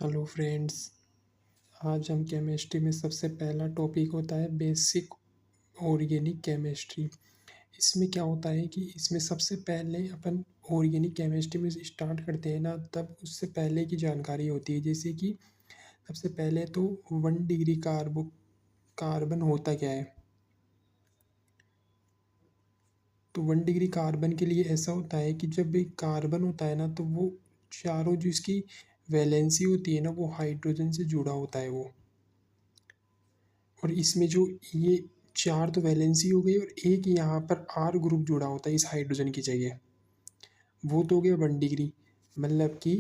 Hello friends. आज हम chemistry में सबसे पहला टॉपिक होता है बेसिक ऑर्गेनिक केमिस्ट्री। इसमें क्या होता है कि इसमें सबसे पहले अपन ऑर्गेनिक केमिस्ट्री में स्टार्ट करते हैं ना, तब उससे पहले की जानकारी होती है। जैसे कि सबसे पहले तो 1 डिग्री कार्बन होता क्या है। तो 1 डिग्री कार्बन के लिए ऐसा होता है कि जब एक कार्बन होता है ना, तो वो चारों जो इसकी वैलेंसी होती है ना, वो हाइड्रोजन से जुड़ा होता है वो। और इसमें जो ये चार तो वैलेंसी हो गई और एक यहाँ पर आर ग्रुप जुड़ा होता है इस हाइड्रोजन की जगह। वो तो हो गया 1 डिग्री, मतलब कि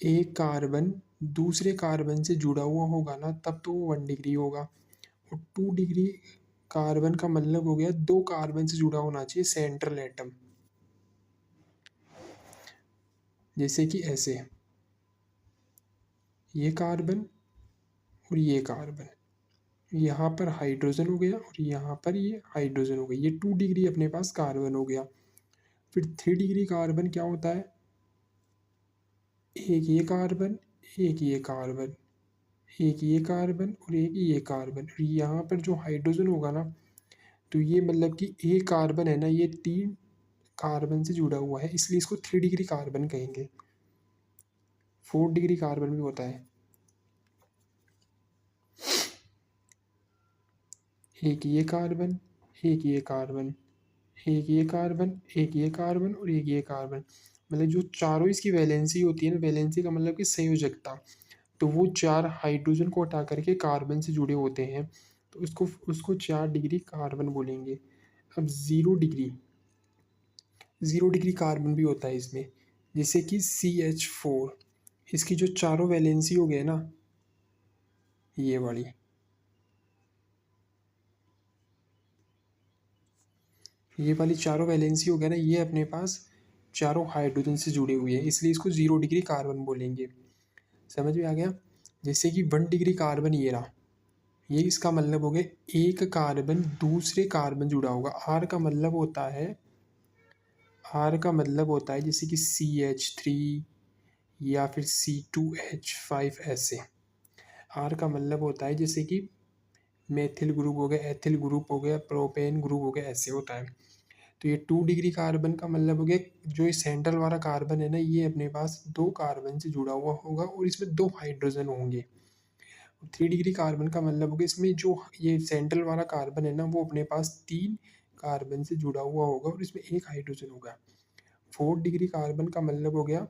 एक कार्बन दूसरे कार्बन से जुड़ा हुआ होगा ना, तब तो वो 1 डिग्री होगा। और 2 डिग्री कार्बन का मतलब हो गया दो कार्बन से जुड़ा होना चाहिए सेंट्रल एटम। जैसे कि ऐसे ये कार्बन और ये कार्बन, यहाँ पर हाइड्रोजन हो गया और यहाँ पर ये हाइड्रोजन हो गया। ये 2 डिग्री अपने पास कार्बन हो गया। फिर 3 डिग्री कार्बन क्या होता है, एक ये कार्बन, एक ये कार्बन, एक ये कार्बन और एक ये कार्बन। और यहाँ पर जो हाइड्रोजन होगा ना, तो ये मतलब कि एक कार्बन है ना, ये 3 कार्बन से जुड़ा हुआ है, इसलिए इसको 3 डिग्री कार्बन कहेंगे। 4 डिग्री कार्बन भी होता है, एक ये कार्बन, एक ये कार्बन, एक ये कार्बन, एक ये कार्बन और एक ये कार्बन। मतलब जो चारों इसकी वैलेंसी होती है ना, वैलेंसी का मतलब कि संयोजकता, तो वो चार हाइड्रोजन को हटा करके कार्बन से जुड़े होते हैं, तो उसको उसको 4 डिग्री कार्बन बोलेंगे। अब 0 डिग्री, 0 डिग्री कार्बन भी होता है इसमें, जैसे कि CH4। इसकी जो चारों वैलेंसी हो गए ना, ये वाली, ये वाली चारों वैलेंसी हो गया ना, ये अपने पास चारों हाइड्रोजन से जुड़ी हुई है, इसलिए इसको 0 डिग्री कार्बन बोलेंगे। समझ में आ गया। जैसे कि 1 डिग्री कार्बन ये रहा, ये इसका मतलब हो गया एक कार्बन दूसरे कार्बन जुड़ा होगा। आर का मतलब होता है जैसे कि CH3 या फिर C2H5 ऐसे। आर का मतलब होता है जैसे कि मेथिल ग्रुप हो गया, एथिल ग्रुप हो गया, प्रोपेन ग्रुप हो गया, ऐसे होता है। तो ये 2 डिग्री कार्बन का मतलब हो गया जो ये सेंट्रल वाला कार्बन है ना, ये अपने पास दो कार्बन से जुड़ा हुआ होगा और इसमें दो हाइड्रोजन होंगे। 3 डिग्री कार्बन का मतलब होगा इसमें जो ये सेंट्रल वाला कार्बन है ना, वो अपने पास 3 कार्बन से जुड़ा हुआ होगा और इसमें एक हाइड्रोजन होगा। 4 डिग्री कार्बन का मतलब हो गया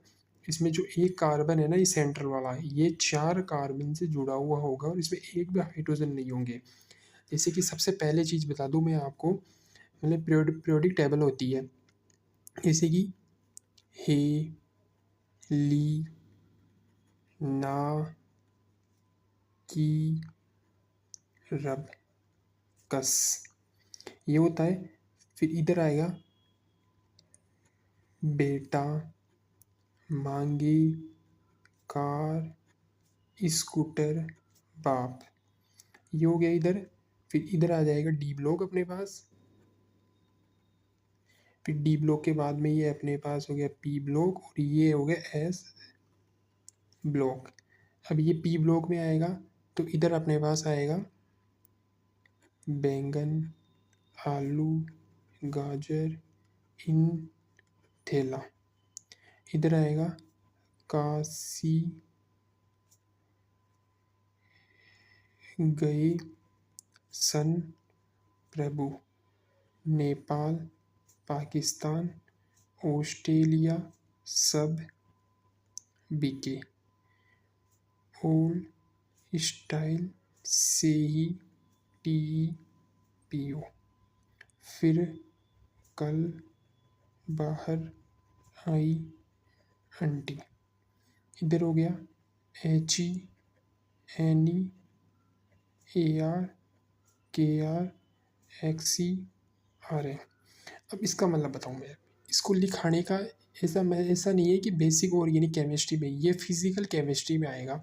इसमें जो एक कार्बन है ना, ये सेंट्रल वाला, ये 4 कार्बन से जुड़ा हुआ होगा और इसमें एक भी हाइड्रोजन नहीं होंगे। जैसे कि सबसे पहले चीज़ बता दूं मैं आपको, मतलब पीरियोडिक टेबल होती है, जैसे कि हे, ली, ना, की, रब, कस, ये होता है। फिर इधर आएगा बेटा, मांगी, कार, स्कूटर, बाप, ये हो गया इधर। फिर इधर आ जाएगा डी ब्लॉक अपने पास। फिर डी ब्लॉक के बाद में ये अपने पास हो गया पी ब्लॉक और ये हो गया एस ब्लॉक। अब ये पी ब्लॉक में आएगा तो इधर अपने पास आएगा बैंगन, आलू, गाजर, इन, थेला। इधर आएगा काशी, गए, सन, प्रभु, नेपाल, पाकिस्तान, ऑस्ट्रेलिया, सब, बीके, ओल्ड स्टाइल, से ही, टी, पीओ। फिर कल, बाहर, आई, आंटी। इधर हो गया H E, N E, A R, K R, X E, R है। अब इसका मतलब बताऊँ मैं, इसको लिखाने का ऐसा नहीं है कि बेसिक ऑर्गेनिक केमिस्ट्री में, ये फिजिकल केमिस्ट्री में आएगा।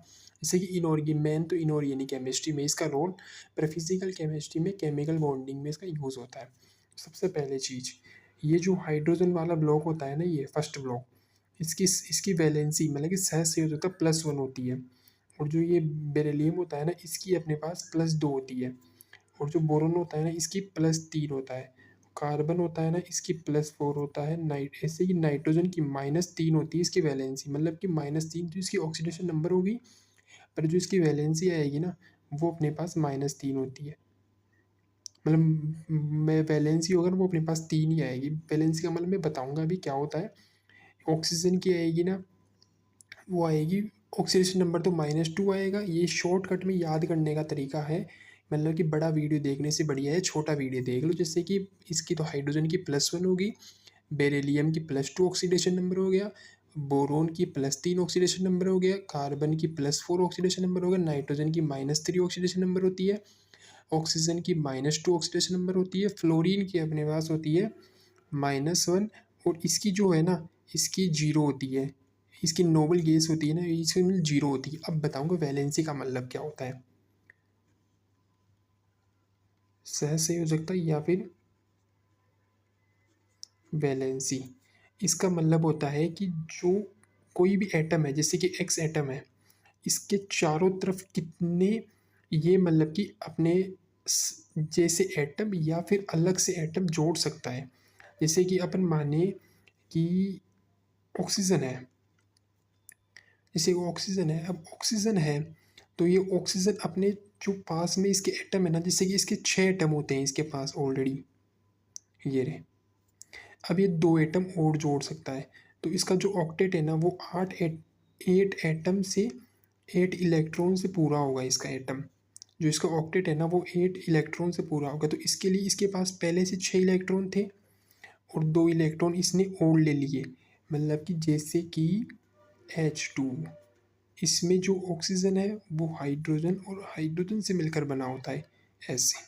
जैसे कि मेन तो इनऑर्गेनिक केमिस्ट्री में इसका रोल, पर फिजिकल केमिस्ट्री में केमिकल बॉन्डिंग में इसका यूज़ होता है। सबसे पहले चीज़, ये जो हाइड्रोजन वाला ब्लॉक होता है ना, ये फर्स्ट ब्लॉक, इसकी इसकी वैलेंसी मतलब कि सहसंयोजकता +1 होती है। और जो ये बेरिलियम होता है ना, इसकी अपने पास +2 होती है। और जो बोरोन होता है ना, इसकी +3 होता है। कार्बन होता है ना, इसकी +4 होता है। ऐसे ही नाइट्रोजन की -3 होती है इसकी वैलेंसी, मतलब कि -3 तो इसकी ऑक्सीडेशन नंबर होगी, पर जो इसकी वैलेंसी आएगी ना, वो अपने पास -3 होती है। मतलब मैं वैलेंसी होगा ना, वो अपने पास 3 ही आएगी। वैलेंसी का मतलब मैं बताऊंगा अभी क्या होता है। ऑक्सीजन की आएगी ना, वो आएगी, ऑक्सीडेशन नंबर तो -2 आएगा। ये शॉर्टकट में याद करने का तरीका है, मतलब कि बड़ा वीडियो देखने से बढ़िया है छोटा वीडियो देख लो। जैसे कि इसकी तो हाइड्रोजन की +1 होगी, बेरिलियम की +2 ऑक्सीडेशन नंबर हो गया, बोरोन की +3 ऑक्सीडेशन नंबर हो गया, कार्बन की +4 ऑक्सीडेशन नंबर हो गया, नाइट्रोजन की -3 ऑक्सीडेशन नंबर होती है, ऑक्सीजन की -2 ऑक्सीडेशन नंबर होती है, फ्लोरीन की अपने पास होती है -1, और इसकी जो है ना, इसकी 0 होती है। इसकी नोबल गैस होती है ना, इसमें 0 होती है। अब बताऊंगा वैलेंसी का मतलब क्या होता है। सहसंयोजकता या फिर वैलेंसी, इसका मतलब होता है कि जो कोई भी एटम है, जैसे कि एक्स एटम है, इसके चारों तरफ कितने ये मतलब कि अपने जैसे एटम या फिर अलग से एटम जोड़ सकता है। जैसे कि अपन माने कि ऑक्सीजन है, जैसे ऑक्सीजन है, अब ऑक्सीजन है तो ये ऑक्सीजन अपने जो पास में इसके एटम है ना, जैसे कि इसके 6 एटम होते हैं इसके पास ऑलरेडी, ये रहे। अब ये 2 एटम और जोड़ सकता है, तो इसका जो ऑक्टेट है ना, वो 8 एटम से 8 इलेक्ट्रॉन से पूरा होगा इसका एटम। जो इसका ऑक्टेट है ना, वो 8 इलेक्ट्रॉन से पूरा होगा। तो इसके लिए इसके पास पहले से 6 इलेक्ट्रॉन थे, और 2 इलेक्ट्रॉन इसने और ले लिए। मतलब कि जैसे कि H2, इसमें जो ऑक्सीजन है वो हाइड्रोजन और हाइड्रोजन से मिलकर बना होता है। ऐसे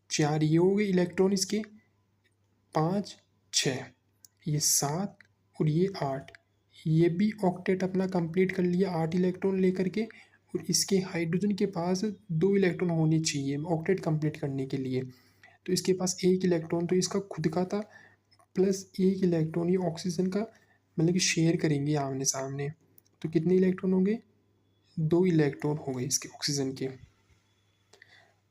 4 ये हो गए इलेक्ट्रॉन इसके, 5, 6, ये 7 और ये 8। ये भी ऑक्टेट अपना कंप्लीट कर लिया 8 इलेक्ट्रॉन लेकर के। और इसके हाइड्रोजन के पास 2 इलेक्ट्रॉन होने चाहिए ऑक्टेट कंप्लीट करने के लिए, तो इसके पास 1 इलेक्ट्रॉन तो इसका खुद का था, प्लस 1 इलेक्ट्रॉन ये ऑक्सीजन का, मतलब कि शेयर करेंगे आमने सामने। तो कितने इलेक्ट्रॉन होंगे, 2 इलेक्ट्रॉन हो गए इसके ऑक्सीजन के।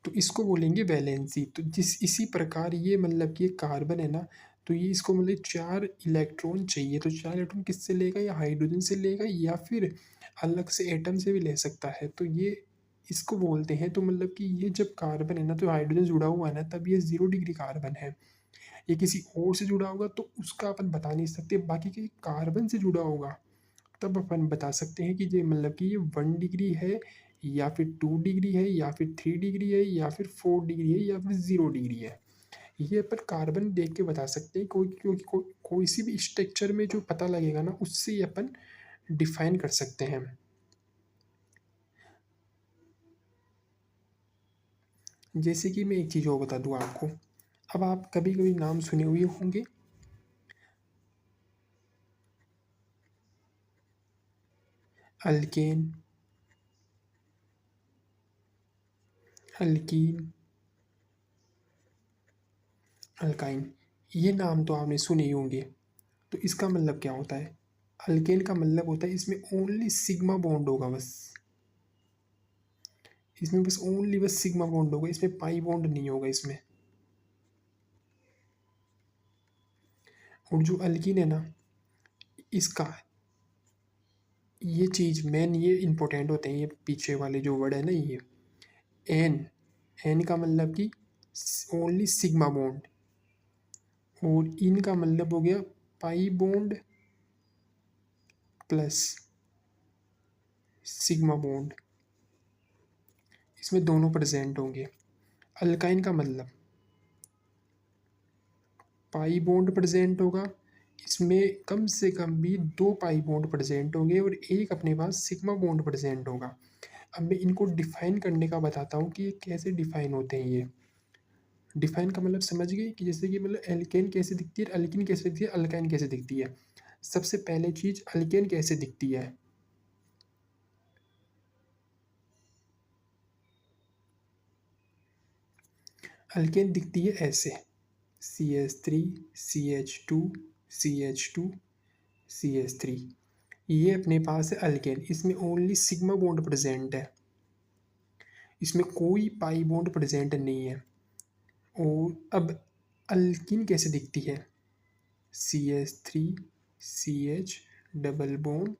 तो इसको बोलेंगे वैलेंसी। तो इसी प्रकार ये मतलब कि कार्बन है ना, तो ये इसको मतलब 4 इलेक्ट्रॉन चाहिए। तो 4 इलेक्ट्रॉन किससे लेगा, या हाइड्रोजन से लेगा या फिर अलग से एटम से भी ले सकता है। तो ये इसको बोलते हैं। तो मतलब कि ये जब कार्बन है ना, तो हाइड्रोजन जुड़ा हुआ है ना, तब ये 0 डिग्री कार्बन है। ये किसी और से जुड़ा होगा तो उसका अपन बता नहीं सकते, बाकी के कार्बन से जुड़ा होगा तब अपन बता सकते हैं कि ये मतलब कि ये 1 डिग्री है, या फिर 2 डिग्री है, या फिर 3 डिग्री है, या फिर 4 डिग्री है, या फिर 0 डिग्री है। ये अपन कार्बन देख के बता सकते हैं, कोई क्योंकि कोई सी भी स्ट्रक्चर में जो पता लगेगा ना, उससे ही अपन डिफाइन कर सकते हैं। जैसे कि मैं एक चीज़ और बता दूँ आपको, अब आप कभी कभी नाम सुने हुए होंगे, अल्केन, अल्कीन, अल्काइन, ये नाम तो आपने सुने ही होंगे। तो इसका मतलब क्या होता है, अल्केन का मतलब होता है इसमें ओनली सिग्मा बॉन्ड होगा बस, इसमें बस ओनली बस सिग्मा बॉन्ड होगा, इसमें पाई बॉन्ड नहीं होगा इसमें। और जो अल्कीन है ना, इसका ये चीज़ मेन ये इंपॉर्टेंट होते हैं, ये पीछे वाले जो वर्ड है ना, ये एन, एन का मतलब कि ओनली सिग्मा बॉन्ड, और इन का मतलब हो गया pi bond plus sigma bond, इसमें दोनों प्रेजेंट होंगे। अल्काइन का मतलब पाई बॉन्ड प्रेजेंट होगा, इसमें कम से कम भी 2 पाई बॉन्ड प्रेजेंट होंगे, और एक अपने पास सिग्मा बॉन्ड प्रेजेंट होगा। अब मैं इनको डिफाइन करने का बताता हूँ कि ये कैसे डिफाइन होते हैं। ये डिफाइन का मतलब समझ गए कि जैसे कि मतलब एल्केन कैसे दिखती है, अल्किन कैसे दिखती है, अल्काइन कैसे दिखती है। सबसे पहले चीज़ अल्केन कैसे दिखती है। अल्केन दिखती है ऐसे, CH3, CH2, CH2, CH3। ये अपने पास है अल्केन, इसमें ओनली सिग्मा बॉन्ड प्रेजेंट है, इसमें कोई पाई बॉन्ड प्रेजेंट नहीं है। और अब अल्किन कैसे दिखती है, CH3 CH double bond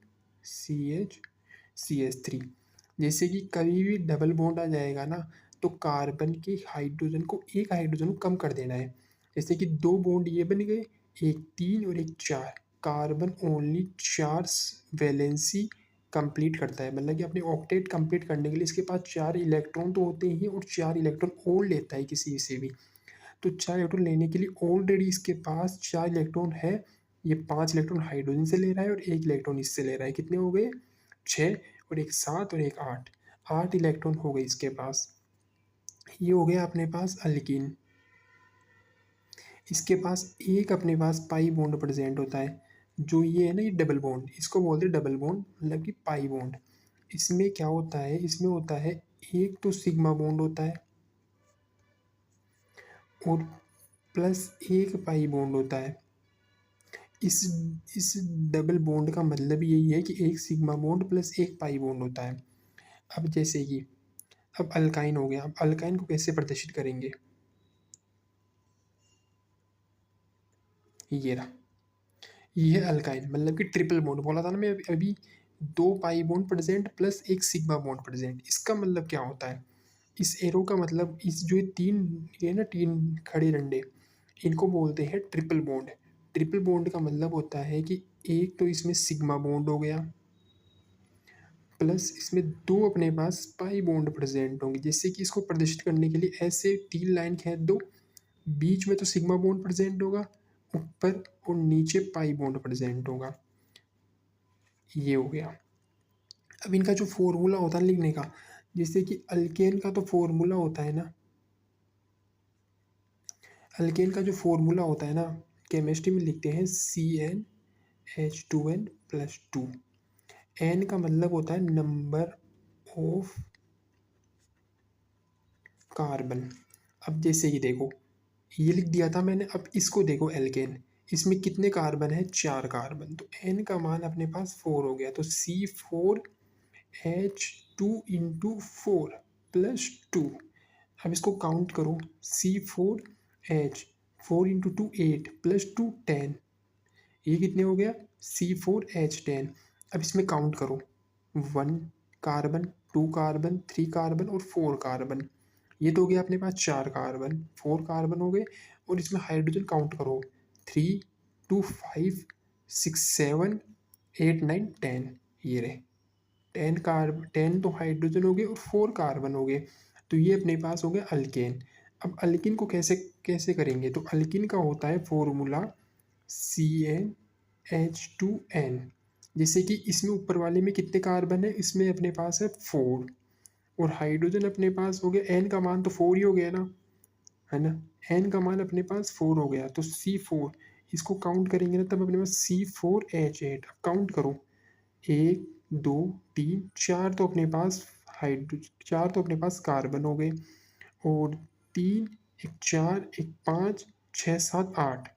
CH जैसे कि कभी भी डबल बॉन्ड आ जाएगा ना तो कार्बन के हाइड्रोजन को एक हाइड्रोजन को कम कर देना है। जैसे कि दो बॉन्ड ये बन गए, एक 3 और एक 4, कार्बन ओनली 4 वैलेंसी कंप्लीट करता है, मतलब कि अपने ऑक्टेट कंप्लीट करने के लिए इसके पास 4 इलेक्ट्रॉन तो होते ही और 4 इलेक्ट्रॉन और लेता है किसी से भी। तो 4 इलेक्ट्रॉन लेने के लिए ऑलरेडी इसके पास 4 इलेक्ट्रॉन है, ये 5 इलेक्ट्रॉन हाइड्रोजन से ले रहा है और 1 इलेक्ट्रॉन इससे ले रहा है। कितने हो गए, 6 और एक 7 और एक 8, 8 इलेक्ट्रॉन हो गए इसके पास। ये हो गया अपने पास अल्कीन। इसके पास एक अपने पास पाई बॉन्ड प्रेजेंट होता है, जो ये है ना, ये डबल बॉन्ड, इसको बोलते हैं डबल बॉन्ड, मतलब कि पाई बॉन्ड। इसमें क्या होता है, इसमें होता है एक तो सिग्मा बॉन्ड होता है और प्लस एक पाई बॉन्ड होता है। इस इस डबल बॉन्ड का मतलब यही है कि एक सिग्मा बॉन्ड प्लस एक पाई बॉन्ड होता है। अब जैसे कि अब अल्काइन हो गया, अब अल्काइन को कैसे प्रदर्शित करेंगे, ये रहा, ये है अल्काइन, मतलब कि ट्रिपल बॉन्ड बोला था ना मैं अभी, दो पाई बॉन्ड प्रेजेंट प्लस एक सिग्मा बॉन्ड प्रेजेंट। इसका मतलब क्या होता है, इस एरो का मतलब, इस जो ये तीन, ये ना तीन खड़े डंडे, इनको बोलते हैं ट्रिपल बॉन्ड। ट्रिपल बॉन्ड का मतलब होता है कि एक तो इसमें सिग्मा बॉन्ड हो गया, प्लस इसमें दो अपने पास पाई बॉन्ड प्रेजेंट होंगे। जैसे कि इसको प्रदर्शित करने के लिए ऐसे 3 लाइन खींच दो, बीच में तो सिग्मा बॉन्ड प्रेजेंट होगा, ऊपर और नीचे पाई बॉन्ड प्रेजेंट होगा। ये हो गया। अब इनका जो फॉर्मूला होता है लिखने का, जैसे कि अल्केन का तो फॉर्मूला होता है ना, अल्केन का जो फॉर्मूला होता है ना, केमिस्ट्री में लिखते हैं CnH2n+2। एन का मतलब होता है नंबर ऑफ कार्बन। अब जैसे कि देखो, ये लिख दिया था मैंने, अब इसको देखो एल्केन, इसमें कितने कार्बन है, 4 कार्बन, तो एन का मान अपने पास 4 हो गया, तो C4H2 × 4 + 2। अब इसको काउंट करो, C4H, 4 × 2 8 + 2 10, ये कितने हो गया, C4H10। अब इसमें काउंट करो, 1 कार्बन, 2 कार्बन, 3 कार्बन और 4 कार्बन, ये तो हो गया अपने पास 4 कार्बन, 4 कार्बन हो गए। और इसमें हाइड्रोजन काउंट करो, 3 2 5 6 7 8 9 10, ये रहे 10 तो हाइड्रोजन हो गए और 4 कार्बन हो गए। तो ये अपने पास हो गया अल्केन। अब अल्किन को कैसे कैसे करेंगे, तो अल्किन का होता है फॉर्मूला CnH2n। जैसे कि इसमें ऊपर वाले में कितने कार्बन है, इसमें अपने पास है 4, और हाइड्रोजन अपने पास हो गया, एन का मान तो 4 ही हो गया ना, है ना, एन का मान अपने पास 4 हो गया, तो C4, इसको काउंट करेंगे ना तब अपने पास C4H8। अब काउंट करो, 1 2 3 4 तो अपने पास हाइड्रोजन, 4 तो अपने पास कार्बन हो गए, और 3 एक 4 एक 5 6 7 8,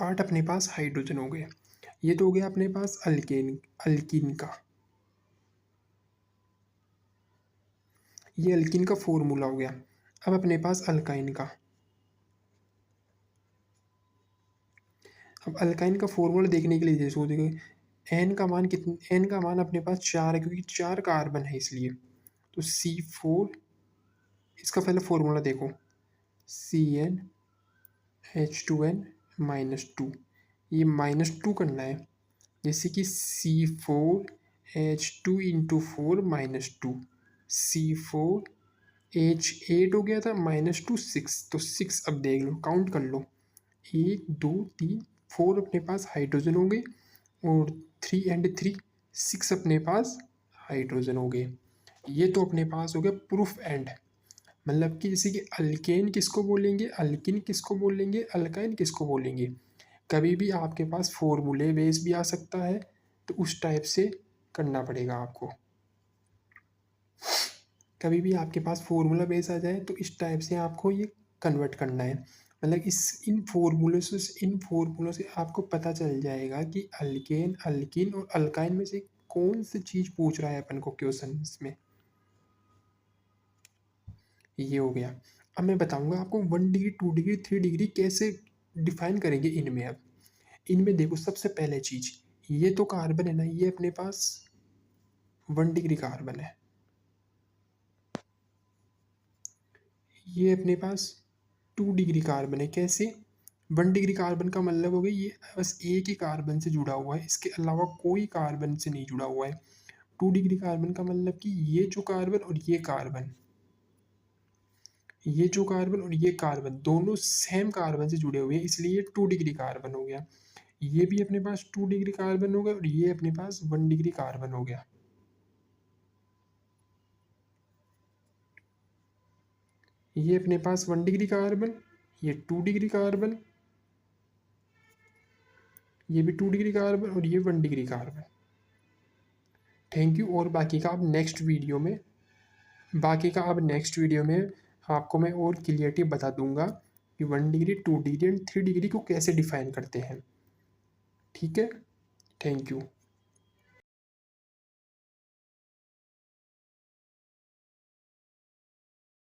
8 अपने पास हाइड्रोजन हो गए। ये तो हो गया अपने पास अल्केन, अल्किन का, ये अल्किन का फॉर्मूला हो गया। अब अपने पास अल्काइन का, अब अल्काइन का फॉर्मूला देखने के लिए जैसे देखो, एन का मान कितना, एन का मान अपने पास 4 है क्योंकि 4 कार्बन है इसलिए, तो C4, इसका पहले फॉर्मूला देखो, CnH2n-2, ये -2 करना है। जैसे कि C4H2 × 4 -2, C4H8 हो गया था, -2 6, तो 6 अब देख लो, काउंट कर लो, 1 2 3 4 अपने पास हाइड्रोजन हो गए, और 3 एंड 3 6 अपने पास हाइड्रोजन हो गए। ये तो अपने पास हो गया प्रूफ एंड, मतलब कि जैसे कि अल्केन किसको बोलेंगे, अल्किन किसको बोलेंगे, अल्काइन किसको बोलेंगे। कभी भी आपके पास फॉर्मूले बेस भी आ सकता है, तो उस टाइप से करना पड़ेगा आपको। कभी भी आपके पास फॉर्मूला बेस आ जाए तो इस टाइप से आपको ये कन्वर्ट करना है। मतलब इन फॉर्मूलों से आपको पता चल जाएगा कि अल्केन, अल्कीन और अल्काइन में से कौन सी चीज़ पूछ रहा है अपन को क्वेश्चन में। ये हो गया। अब मैं बताऊंगा आपको 1 डिग्री, 2 डिग्री, 3 डिग्री कैसे डिफाइन करेंगे इनमें। अब इनमें देखो, सबसे पहले चीज, ये तो कार्बन है ना, ये अपने पास 1 डिग्री कार्बन है, ये अपने पास 2 डिग्री कार्बन है। कैसे? 1 डिग्री कार्बन का मतलब हो गया ये बस एक ही कार्बन से जुड़ा हुआ है, इसके अलावा कोई कार्बन से नहीं जुड़ा हुआ है। 2 डिग्री कार्बन का मतलब कि ये जो कार्बन और ये कार्बन, ये जो कार्बन और ये कार्बन दोनों सेम कार्बन से जुड़े हुए हैं, इसलिए ये 2 डिग्री कार्बन हो गया। ये भी अपने पास 2 डिग्री कार्बन हो गया और ये अपने पास 1 डिग्री कार्बन हो गया। ये अपने पास 1 डिग्री कार्बन, ये 2 डिग्री कार्बन, ये भी 2 डिग्री कार्बन और ये 1 डिग्री कार्बन। Thank you. और बाकी का अब नेक्स्ट वीडियो में आपको मैं और क्लियरिटी बता दूंगा कि 1 डिग्री, 2 डिग्री एंड 3 डिग्री को कैसे डिफाइन करते हैं। ठीक है, थैंक यू।